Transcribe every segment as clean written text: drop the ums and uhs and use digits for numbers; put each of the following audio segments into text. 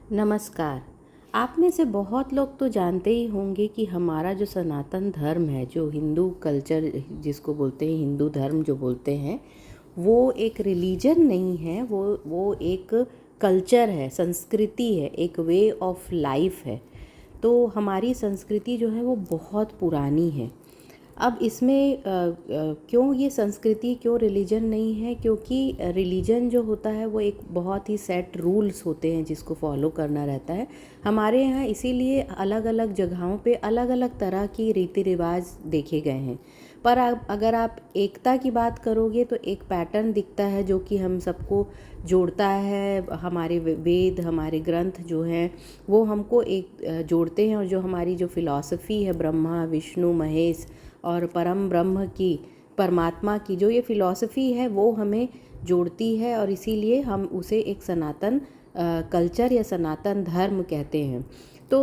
नमस्कार। आप में से बहुत लोग तो जानते ही होंगे कि हमारा जो सनातन धर्म है, जो हिंदू कल्चर जिसको बोलते हैं, हिंदू धर्म जो बोलते हैं, वो एक रिलीजन नहीं है। वो एक कल्चर है, संस्कृति है, एक वे ऑफ लाइफ है। तो हमारी संस्कृति जो है वो बहुत पुरानी है। अब इसमें क्यों ये संस्कृति, क्यों रिलीजन नहीं है? क्योंकि रिलीजन जो होता है वो एक बहुत ही सेट रूल्स होते हैं जिसको फॉलो करना रहता है। हमारे यहाँ इसीलिए अलग अलग जगहों पे अलग अलग तरह की रीति रिवाज देखे गए हैं। पर अगर आप एकता की बात करोगे तो एक पैटर्न दिखता है जो कि हम सबको जोड़ता है। हमारे वेद, हमारे ग्रंथ जो हैं वो हमको एक जोड़ते हैं, और जो हमारी जो फिलॉसफी है, ब्रह्मा विष्णु महेश और परम ब्रह्म की, परमात्मा की जो ये फिलॉसफी है वो हमें जोड़ती है, और इसीलिए हम उसे एक सनातन कल्चर या सनातन धर्म कहते हैं। तो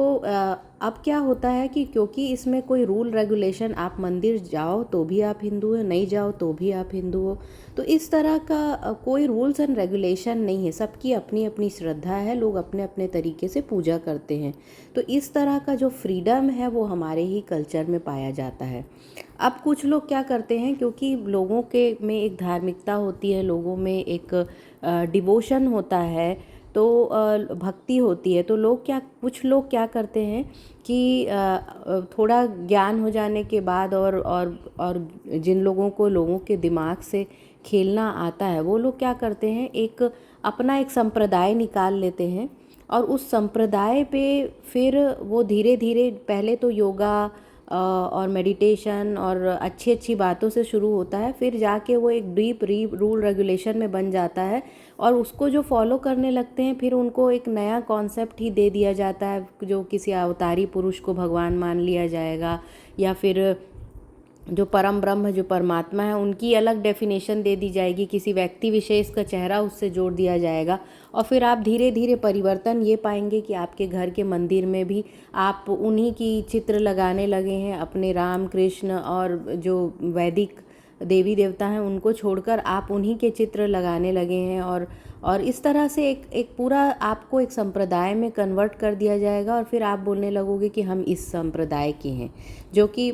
अब क्या होता है कि क्योंकि इसमें कोई रूल रेगुलेशन, आप मंदिर जाओ तो भी आप हिंदू हो, नहीं जाओ तो भी आप हिंदू हो, तो इस तरह का कोई रूल्स एंड रेगुलेशन नहीं है। सबकी अपनी अपनी श्रद्धा है, लोग अपने अपने तरीके से पूजा करते हैं। तो इस तरह का जो फ्रीडम है वो हमारे ही कल्चर में पाया जाता है। अब कुछ लोग क्या करते हैं, क्योंकि लोगों के में एक धार्मिकता होती है, लोगों में एक डिवोशन होता है, तो भक्ति होती है, तो कुछ लोग क्या करते हैं कि थोड़ा ज्ञान हो जाने के बाद और जिन लोगों के दिमाग से खेलना आता है, वो लोग क्या करते हैं, अपना एक संप्रदाय निकाल लेते हैं, और उस संप्रदाय पे फिर वो धीरे धीरे, पहले तो योगा और मेडिटेशन और अच्छी अच्छी बातों से शुरू होता है, फिर जाके वो एक डीप रूल रेगुलेशन में बन जाता है, और उसको जो फॉलो करने लगते हैं फिर उनको एक नया कॉन्सेप्ट ही दे दिया जाता है, जो किसी अवतारी पुरुष को भगवान मान लिया जाएगा, या फिर जो परम ब्रह्म, जो परमात्मा है, उनकी अलग डेफिनेशन दे दी जाएगी, किसी व्यक्ति विशेष का चेहरा उससे जोड़ दिया जाएगा, और फिर आप धीरे धीरे परिवर्तन ये पाएंगे कि आपके घर के मंदिर में भी आप उन्हीं की चित्र लगाने लगे हैं। अपने राम कृष्ण और जो वैदिक देवी देवता हैं उनको छोड़कर आप उन्हीं के चित्र लगाने लगे हैं, और इस तरह से एक पूरा आपको एक संप्रदाय में कन्वर्ट कर दिया जाएगा, और फिर आप बोलने लगोगे कि हम इस संप्रदाय के हैं, जो कि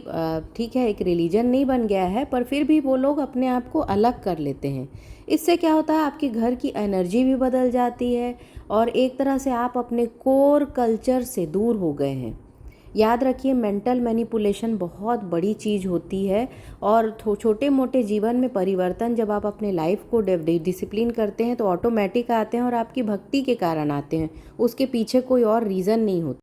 ठीक है, एक रिलीजन नहीं बन गया है, पर फिर भी वो लोग अपने आप को अलग कर लेते हैं। इससे क्या होता है, आपके घर की एनर्जी भी बदल जाती है, और एक तरह से आप अपने कोर कल्चर से दूर हो गए हैं। याद रखिए, मेंटल मैनिपुलेशन बहुत बड़ी चीज़ होती है, और छोटे मोटे जीवन में परिवर्तन जब आप अपने लाइफ को डिसिप्लिन करते हैं तो ऑटोमेटिक आते हैं, और आपकी भक्ति के कारण आते हैं। उसके पीछे कोई और रीज़न नहीं होता।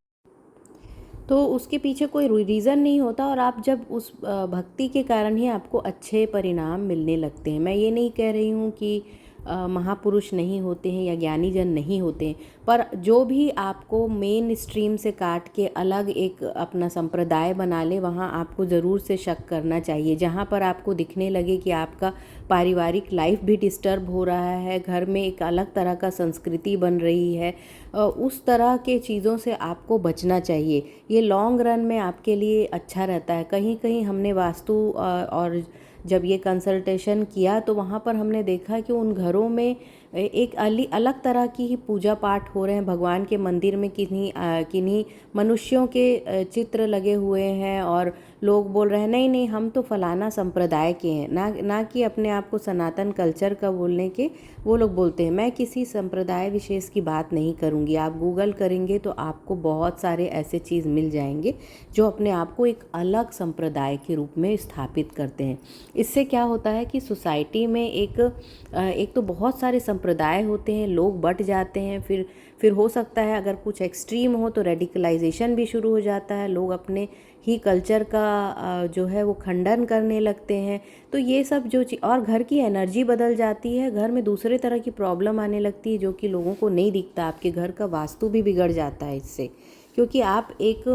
तो उसके पीछे कोई रीज़न नहीं होता, और आप जब उस भक्ति के कारण ही आपको अच्छे परिणाम मिलने लगते हैं। मैं ये नहीं कह रही हूँ कि महापुरुष नहीं होते हैं या ज्ञानी जन नहीं होते हैं, पर जो भी आपको मेन स्ट्रीम से काट के अलग एक अपना संप्रदाय बना ले, वहाँ आपको ज़रूर से शक करना चाहिए। जहाँ पर आपको दिखने लगे कि आपका पारिवारिक लाइफ भी डिस्टर्ब हो रहा है, घर में एक अलग तरह का संस्कृति बन रही है, उस तरह के चीज़ों से आपको बचना चाहिए। ये लॉन्ग रन में आपके लिए अच्छा रहता है। कहीं कहीं हमने वास्तु और जब ये कंसल्टेशन किया तो वहाँ पर हमने देखा कि उन घरों में एक अलग तरह की ही पूजा पाठ हो रहे हैं। भगवान के मंदिर में किन्हीं मनुष्यों के चित्र लगे हुए हैं, और लोग बोल रहे हैं नहीं नहीं हम तो फलाना संप्रदाय के हैं, ना कि अपने आप को सनातन कल्चर का बोलने के वो लोग बोलते हैं। मैं किसी संप्रदाय विशेष की बात नहीं करूँगी, आप गूगल करेंगे तो आपको बहुत सारे ऐसे चीज़ मिल जाएंगे जो अपने आप को एक अलग संप्रदाय के रूप में स्थापित करते हैं। इससे क्या होता है कि सोसाइटी में एक तो बहुत सारे संप्रदाय होते हैं, लोग बट जाते हैं, फिर हो सकता है अगर कुछ एक्सट्रीम हो तो रेडिकलाइजेशन भी शुरू हो जाता है, लोग अपने ही कल्चर का जो है वो खंडन करने लगते हैं। तो ये सब जो चीज़, और घर की एनर्जी बदल जाती है, घर में दूसरे तरह की प्रॉब्लम आने लगती है जो कि लोगों को नहीं दिखता। आपके घर का वास्तु भी बिगड़ जाता है इससे, क्योंकि आप एक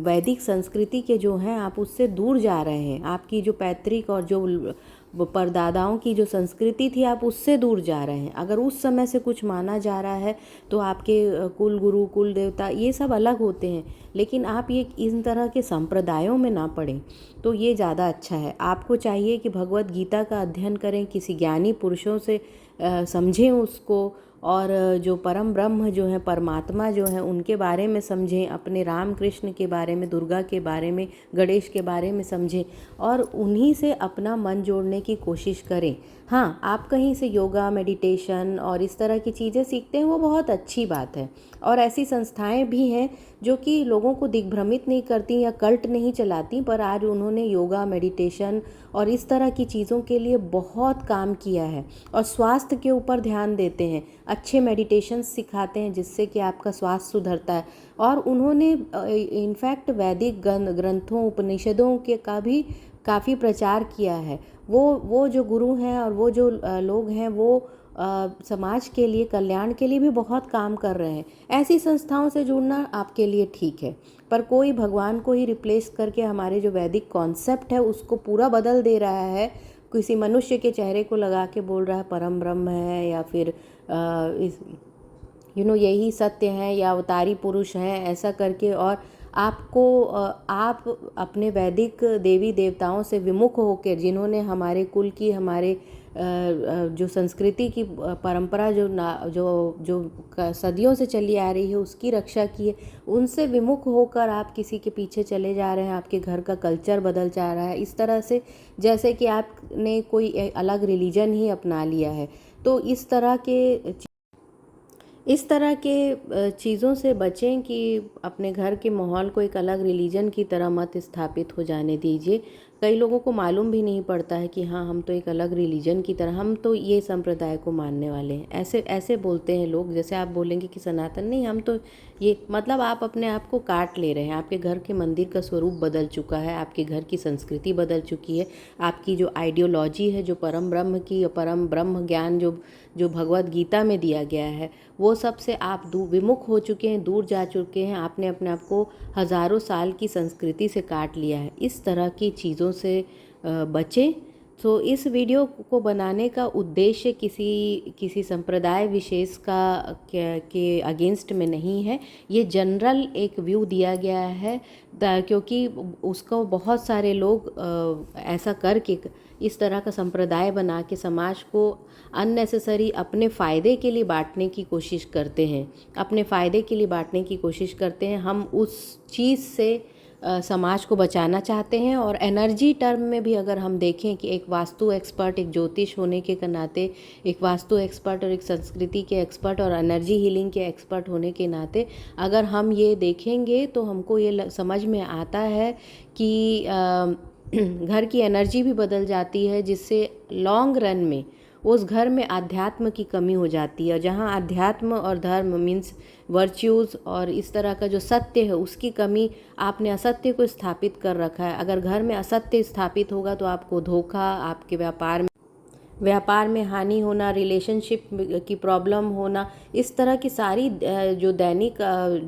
वैदिक संस्कृति के जो हैं आप उससे दूर जा रहे हैं। आपकी जो पैतृक और जो परदादाओं की जो संस्कृति थी आप उससे दूर जा रहे हैं। अगर उस समय से कुछ माना जा रहा है तो आपके कुल गुरु, कुल देवता, ये सब अलग होते हैं, लेकिन आप ये इन तरह के संप्रदायों में ना पड़ें, तो ये ज़्यादा अच्छा है। आपको चाहिए कि भगवत गीता का अध्ययन करें, किसी ज्ञानी पुरुषों से समझें उसको, और जो परम ब्रह्म जो है, परमात्मा जो है, उनके बारे में समझें, अपने राम कृष्ण के बारे में, दुर्गा के बारे में, गणेश के बारे में समझें और उन्हीं से अपना मन जोड़ने की कोशिश करें। हाँ, आप कहीं से योगा, मेडिटेशन और इस तरह की चीज़ें सीखते हैं, वो बहुत अच्छी बात है। और ऐसी संस्थाएं भी हैं जो कि लोगों को दिग्भ्रमित नहीं करती या कल्ट नहीं चलाती, पर आज उन्होंने योगा, मेडिटेशन और इस तरह की चीज़ों के लिए बहुत काम किया है और स्वास्थ्य के ऊपर ध्यान देते हैं। अच्छे मेडिटेशन सिखाते हैं जिससे कि आपका स्वास्थ्य सुधरता है। और उन्होंने इनफैक्ट वैदिक ग्रंथों, उपनिषदों के का भी काफ़ी प्रचार किया है। वो जो गुरु हैं और वो जो लोग हैं, वो समाज के लिए, कल्याण के लिए भी बहुत काम कर रहे हैं। ऐसी संस्थाओं से जुड़ना आपके लिए ठीक है, पर कोई भगवान को ही रिप्लेस करके हमारे जो वैदिक कॉन्सेप्ट है उसको पूरा बदल दे रहा है, किसी मनुष्य के चेहरे को लगा के बोल रहा है परम ब्रह्म है, या फिर इस यही सत्य है, या अवतारी पुरुष हैं, ऐसा करके। और आपको आप अपने वैदिक देवी देवताओं से विमुख होकर, जिन्होंने हमारे कुल की, हमारे जो संस्कृति की परंपरा जो सदियों से चली आ रही है उसकी रक्षा की है, उनसे विमुख होकर आप किसी के पीछे चले जा रहे हैं। आपके घर का कल्चर बदल जा रहा है इस तरह से, जैसे कि आपने कोई अलग रिलीजन ही अपना लिया है। तो इस तरह के चीज़ों से बचें कि अपने घर के माहौल को एक अलग रिलीजन की तरह मत स्थापित हो जाने दीजिए। कई लोगों को मालूम भी नहीं पड़ता है कि हाँ, हम तो एक अलग रिलीजन की तरह, हम तो ये संप्रदाय को मानने वाले हैं, ऐसे ऐसे बोलते हैं लोग। जैसे आप बोलेंगे कि सनातन नहीं, हम तो ये, मतलब आप अपने आप को काट ले रहे हैं। आपके घर के मंदिर का स्वरूप बदल चुका है, आपके घर की संस्कृति बदल चुकी है, आपकी जो आइडियोलॉजी है, जो परम ब्रह्म की, परम ब्रह्म ज्ञान जो भगवत गीता में दिया गया है, वो सब से आप विमुख हो चुके हैं, दूर जा चुके हैं। आपने अपने आप को हज़ारों साल की संस्कृति से काट लिया है। इस तरह की चीज़ों से बचें। तो इस वीडियो को बनाने का उद्देश्य किसी संप्रदाय विशेष के अगेंस्ट में नहीं है। ये जनरल एक व्यू दिया गया है, क्योंकि उसको बहुत सारे लोग ऐसा करके इस तरह का संप्रदाय बना के समाज को अननेसेसरी अपने फ़ायदे के लिए बांटने की कोशिश करते हैं, अपने फ़ायदे के लिए बांटने की कोशिश करते हैं। हम उस चीज़ से समाज को बचाना चाहते हैं। और एनर्जी टर्म में भी अगर हम देखें कि एक वास्तु एक्सपर्ट, एक ज्योतिष होने के नाते, एक वास्तु एक्सपर्ट और एक संस्कृति के एक्सपर्ट और एनर्जी हीलिंग के एक्सपर्ट होने के नाते अगर हम ये देखेंगे तो हमको ये समझ में आता है कि घर की एनर्जी भी बदल जाती है, जिससे लॉन्ग रन में उस घर में अध्यात्म की कमी हो जाती है। जहाँ अध्यात्म और धर्म मीन्स वर्च्यूज़ और इस तरह का जो सत्य है उसकी कमी, आपने असत्य को स्थापित कर रखा है। अगर घर में असत्य स्थापित होगा तो आपको धोखा, आपके व्यापार में हानि होना, रिलेशनशिप की प्रॉब्लम होना, इस तरह की सारी जो दैनिक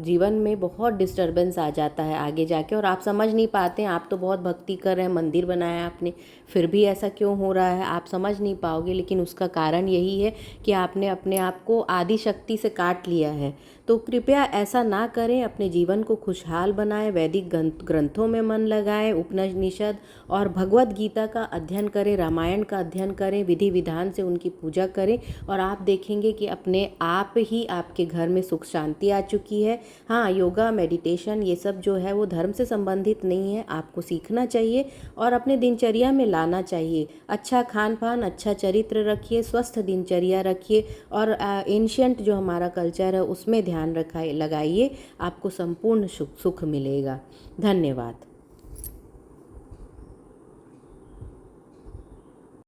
जीवन में बहुत डिस्टर्बेंस आ जाता है आगे जाके। और आप समझ नहीं पाते हैं, आप तो बहुत भक्ति कर रहे हैं, मंदिर बनाया आपने, फिर भी ऐसा क्यों हो रहा है आप समझ नहीं पाओगे। लेकिन उसका कारण यही है कि आपने अपने आप को आदि शक्ति से काट लिया है। तो कृपया ऐसा ना करें, अपने जीवन को खुशहाल बनाएं, वैदिक ग्रंथों में मन लगाएं, उपनिषद और भगवत गीता का अध्ययन करें, रामायण का अध्ययन करें, विधि विधान से उनकी पूजा करें, और आप देखेंगे कि अपने आप ही आपके घर में सुख शांति आ चुकी है। हाँ, योगा, मेडिटेशन ये सब जो है वो धर्म से संबंधित नहीं है, आपको सीखना चाहिए और अपने दिनचर्या में लाना चाहिए। अच्छा खान पान, अच्छा चरित्र रखिए, स्वस्थ दिनचर्या रखिए और एंशियंट जो हमारा कल्चर है उसमें ध्यान लगाइए, आपको संपूर्ण सुख मिलेगा। धन्यवाद।